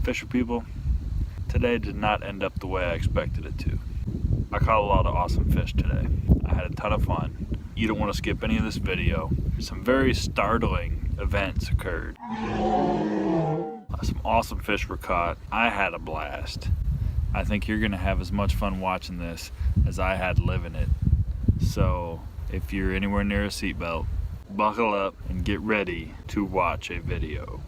Fisher people, today did not end up the way I expected it to. I caught a lot of awesome fish today. I had a ton of fun. You don't want to skip any of this video. Some very startling events occurred. Some awesome fish were caught. I had a blast. I think you're gonna have as much fun watching this as I had living it. So if you're anywhere near a seatbelt, buckle up and get ready to watch a video.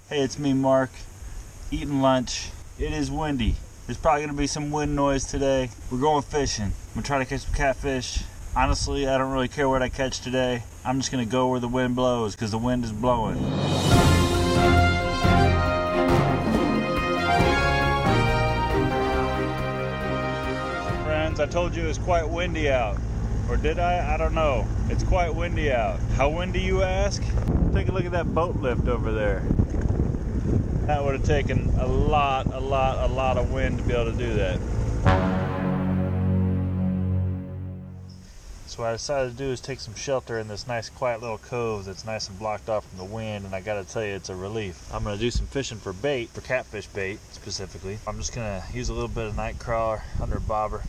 Hey, it's me, Mark, eating lunch. It is windy. There's probably gonna be some wind noise today. We're going fishing. I'm gonna try to catch some catfish. Honestly, I don't really care what I catch today. I'm just gonna go where the wind blows because the wind is blowing. Friends, I told you it was quite windy out. Or did I? I don't know. It's quite windy out. How windy, you ask? Take a look at that boat lift over there. That would have taken a lot of wind to be able to do that. So what I decided to do is take some shelter in this nice quiet little cove that's nice and blocked off from the wind, and I gotta tell you, it's a relief. I'm gonna do some fishing for bait, for catfish bait specifically. I'm just gonna use a little bit of night crawler under a bobber.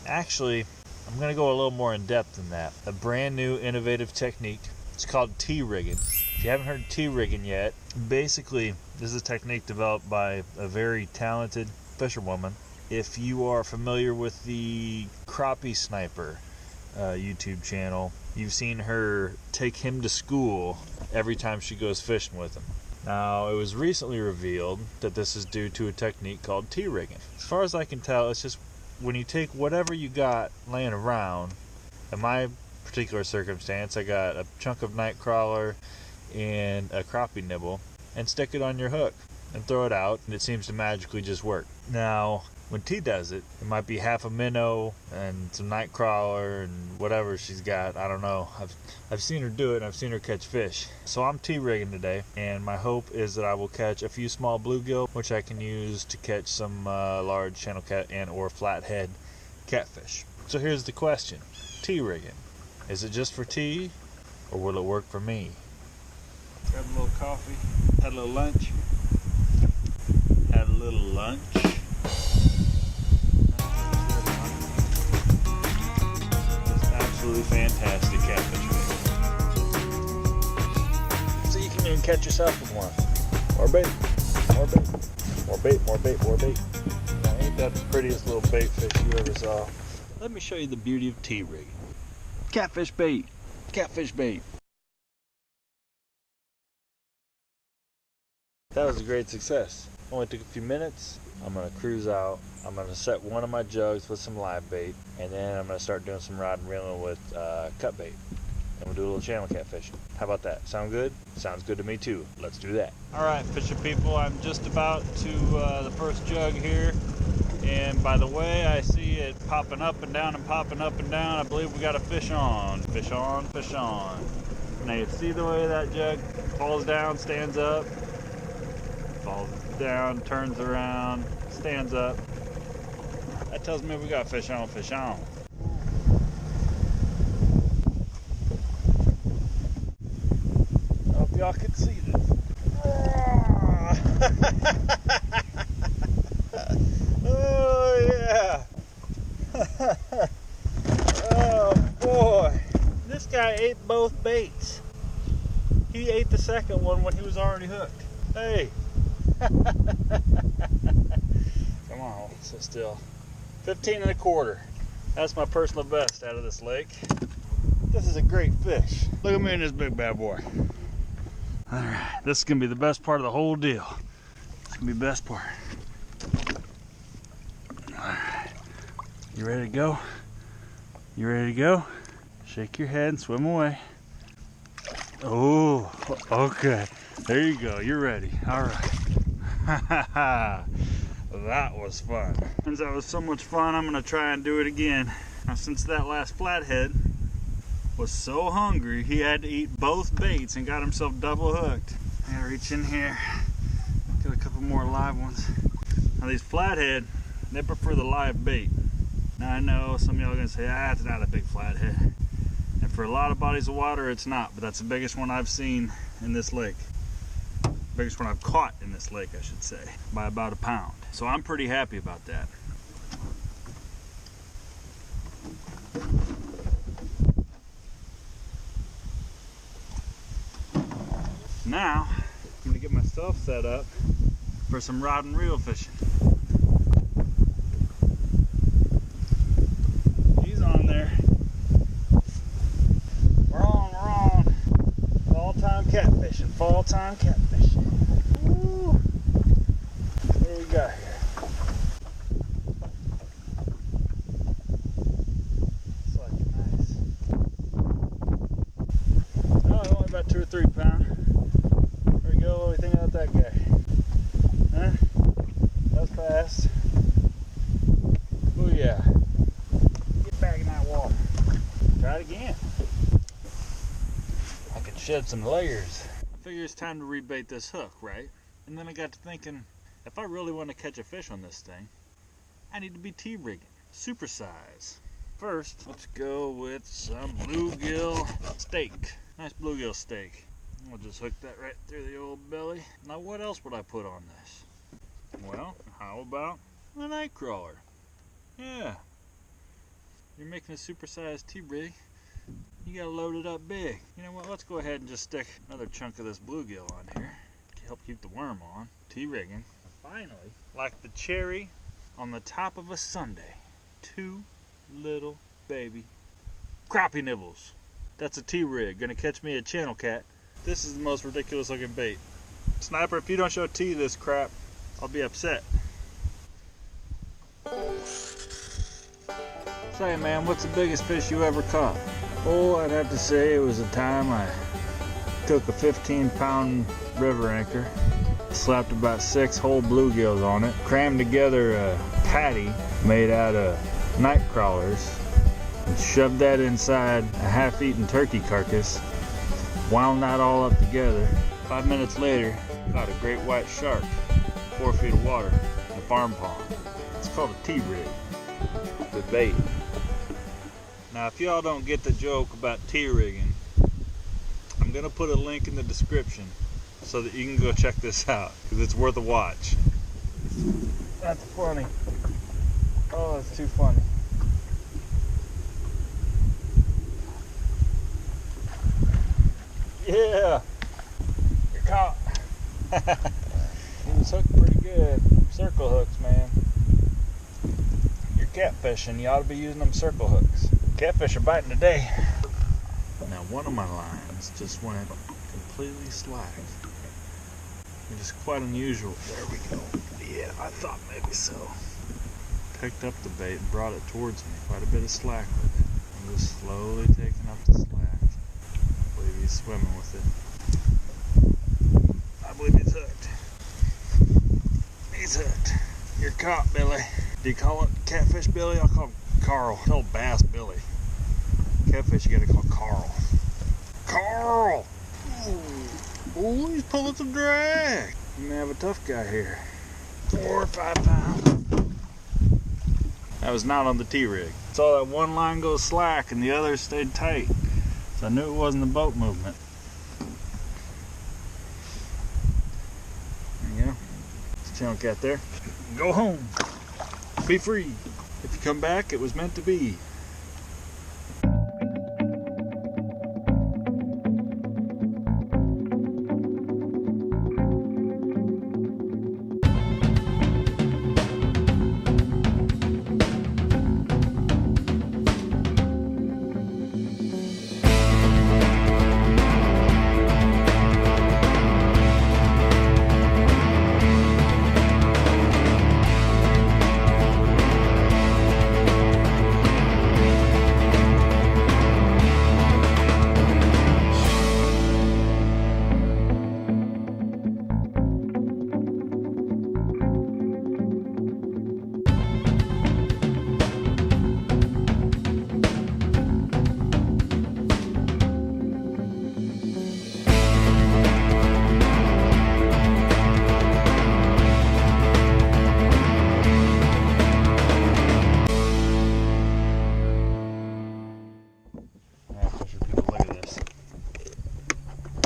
Actually, I'm gonna go a little more in depth than that. A brand new innovative technique. It's called T-rigging. If you haven't heard of T-rigging yet, basically this is a technique developed by a very talented fisherwoman. If you are familiar with the Crappie Sniper YouTube channel, you've seen her take him to school every time she goes fishing with him. Now, it was recently revealed that this is due to a technique called T-rigging. As far as I can tell, it's just when you take whatever you got laying around. In my particular circumstance, I got a chunk of night crawler and a crappie nibble and stick it on your hook and throw it out, and it seems to magically just work. Now, when T does it, it might be half a minnow and some night crawler and whatever she's got. I don't know. I've seen her do it, and I've seen her catch fish. So I'm T-rigging today, and my hope is that I will catch a few small bluegill, which I can use to catch some large channel cat and or flathead catfish. So here's the question. T-rigging. Is it just for T, or will it work for me? Grab a little coffee, had a little lunch. Had a little lunch. It's absolutely fantastic catfish bait. So you can even catch yourself with one. More bait, more bait, more bait, more bait, more bait. Now, ain't that the prettiest little bait fish you ever saw? Let me show you the beauty of T-rigging. Catfish bait, catfish bait. That was a great success. Only took a few minutes. I'm gonna cruise out. I'm gonna set one of my jugs with some live bait, and then I'm gonna start doing some rod and reeling with cutbait. And we'll do a little channel catfishing. How about that? Sound good? Sounds good to me too. Let's do that. All right, fishing people, I'm just about to the first jug here. And by the way, I see it popping up and down and popping up and down. I believe we got a fish on. Fish on, fish on. Now you see the way that jug falls down, stands up, falls down, turns around, stands up. That tells me we got fish on, fish on. I hope y'all can see this. Oh yeah. Oh boy. This guy ate both baits. He ate the second one when he was already hooked. Hey. Come on, sit still. 15 1/4. That's my personal best out of this lake. This is a great fish. Look at me and this big bad boy. All right, this is gonna be the best part of the whole deal. It's gonna be the best part. All right, you ready to go? You ready to go? Shake your head and swim away. Oh, okay. There you go, you're ready. All right. That was fun. Since that was so much fun, I'm gonna try and do it again. Now, since that last flathead was so hungry he had to eat both baits and got himself double hooked. I gotta reach in here, get a couple more live ones. Now these flathead, they prefer the live bait. Now I know some of y'all are gonna say, it's not a big flathead. And for a lot of bodies of water, it's not, but that's the biggest one I've seen in this lake. Biggest one I've caught in this lake, I should say, by about a pound. So I'm pretty happy about that. Now, I'm gonna get myself set up for some rod and reel fishing. He's on there. We're on. Fall-time catfishing, fall-time catfishing. Woo! What do we got here? Looks like nice. Oh, only about 2 or 3 pounds. There we go. What do we think about that guy? Huh? That's fast. Oh yeah. Get back in that water. Try it again. I can shed some layers. I figure it's time to rebait this hook, right? And then I got to thinking, if I really want to catch a fish on this thing, I need to be T-rigging. Supersize. First, let's go with some bluegill steak. Nice bluegill steak. We'll just hook that right through the old belly. Now what else would I put on this? Well, how about a night crawler? Yeah. You're making a supersized T-rig, you gotta load it up big. You know what, let's go ahead and just stick another chunk of this bluegill on here to help keep the worm on. T-rigging. Finally, like the cherry on the top of a sundae, 2 little baby crappie nibbles. That's a T-rig, gonna catch me a channel cat. This is the most ridiculous looking bait. Sniper, if you don't show T this crap, I'll be upset. Say man, what's the biggest fish you ever caught? Oh, I'd have to say it was the time I took a 15-pound river anchor, slapped about 6 whole bluegills on it, crammed together a patty made out of night crawlers, and shoved that inside a half-eaten turkey carcass, wound that all up together. 5 minutes later, caught a great white shark, 4 feet of water in a farm pond. It's called a T-rig with bait. Now if y'all don't get the joke about T-rigging, I'm gonna put a link in the description so that you can go check this out, because it's worth a watch. That's funny. Oh, that's too funny. Yeah, you're caught. He was hooked pretty good. Circle hooks, man. You're catfishing, you ought to be using them circle hooks. Catfish are biting today. Now one of my lines just went completely slack, which is quite unusual. There we go. Yeah, I thought maybe so. Picked up the bait and brought it towards me. Quite a bit of slack with it. I'm just slowly taking up the slack. I believe he's swimming with it. I believe he's hooked. He's hooked. You're caught, Billy. Do you call it catfish Billy? I'll call him Carl. Tell bass Billy. Catfish you gotta call Carl. Carl! Ooh, he's pulling some drag. You may have a tough guy here. 4 or 5 pounds. That was not on the T-rig. Saw that one line go slack and the other stayed tight. So I knew it wasn't the boat movement. There you go. There's a channel cat there. Go home. Be free. If you come back, it was meant to be.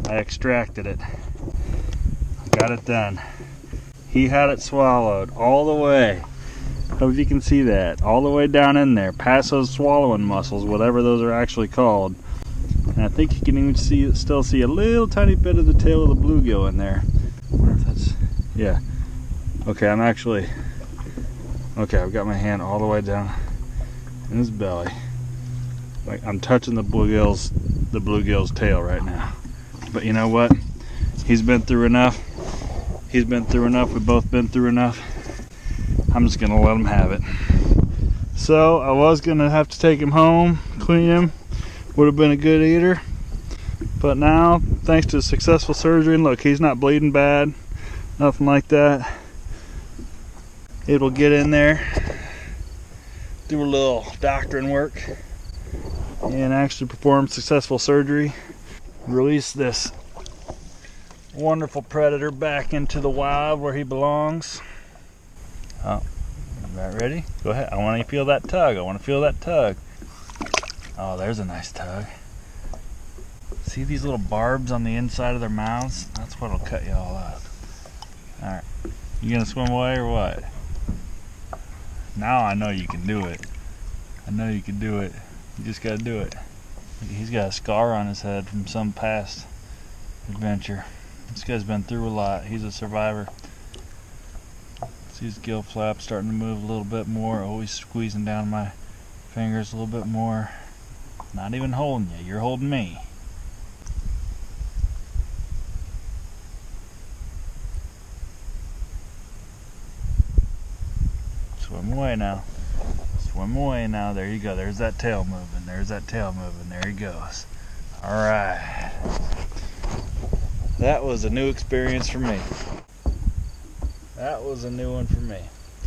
I extracted it. Got it done. He had it swallowed all the way. Hope you can see that. All the way down in there, past those swallowing muscles, whatever those are actually called. And I think you can even still see a little tiny bit of the tail of the bluegill in there. I wonder if that's, yeah. Okay, okay, I've got my hand all the way down in his belly. Like I'm touching the bluegill's tail right now. But you know what? He's been through enough. He's been through enough. We've both been through enough. I'm just gonna let him have it. So I was gonna have to take him home, clean him. Would have been a good eater. But now, thanks to successful surgery, and look, he's not bleeding bad, nothing like that. It will get in there, do a little doctoring work, and actually perform successful surgery. Release this wonderful predator back into the wild where he belongs. Oh, about ready? Go ahead. I want to feel that tug. I want to feel that tug. Oh, there's a nice tug. See these little barbs on the inside of their mouths? That's what'll cut you all up. All right, you gonna swim away or what? Now I know you can do it. I know you can do it. You just gotta do it. He's got a scar on his head from some past adventure. This guy's been through a lot. He's a survivor. See his gill flap starting to move a little bit more. Always squeezing down my fingers a little bit more. Not even holding you. You're holding me. Swim away now. Swim away now. There you go. There's that tail moving. There's that tail moving. There he goes. All right. That was a new experience for me. That was a new one for me.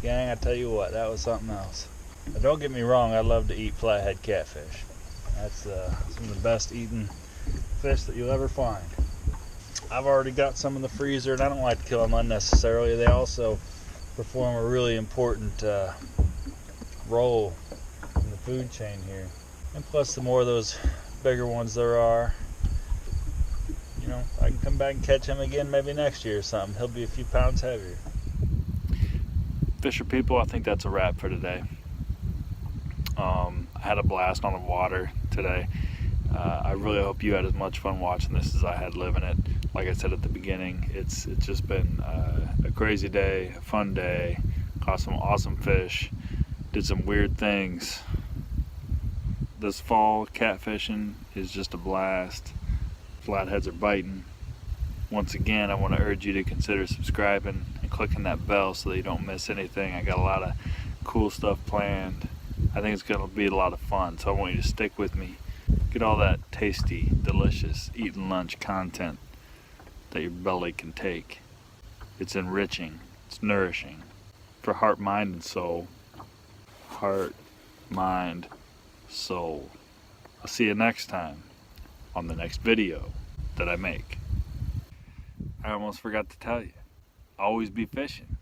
Gang, I tell you what, that was something else. Now, don't get me wrong, I love to eat flathead catfish. That's some of the best eating fish that you'll ever find. I've already got some in the freezer, and I don't like to kill them unnecessarily. They also perform a really important role in the food chain here. And plus, the more of those bigger ones there are, you know, I can come back and catch him again maybe next year or something. He'll be a few pounds heavier. Fisher people, I think that's a wrap for today. I had a blast on the water today. I really hope you had as much fun watching this as I had living it. Like I said at the beginning, it's just been a crazy day, a fun day. Caught some awesome fish, did some weird things. This fall, catfishing is just a blast. Flatheads are biting. Once again, I want to urge you to consider subscribing and clicking that bell so that you don't miss anything. I got a lot of cool stuff planned. I think it's going to be a lot of fun, so I want you to stick with me. Get all that tasty, delicious eating lunch content that your belly can take. It's enriching, it's nourishing for heart, mind, and soul. Heart, mind, soul. I'll see you next time on the next video that I make. I almost forgot to tell you, always be fishing.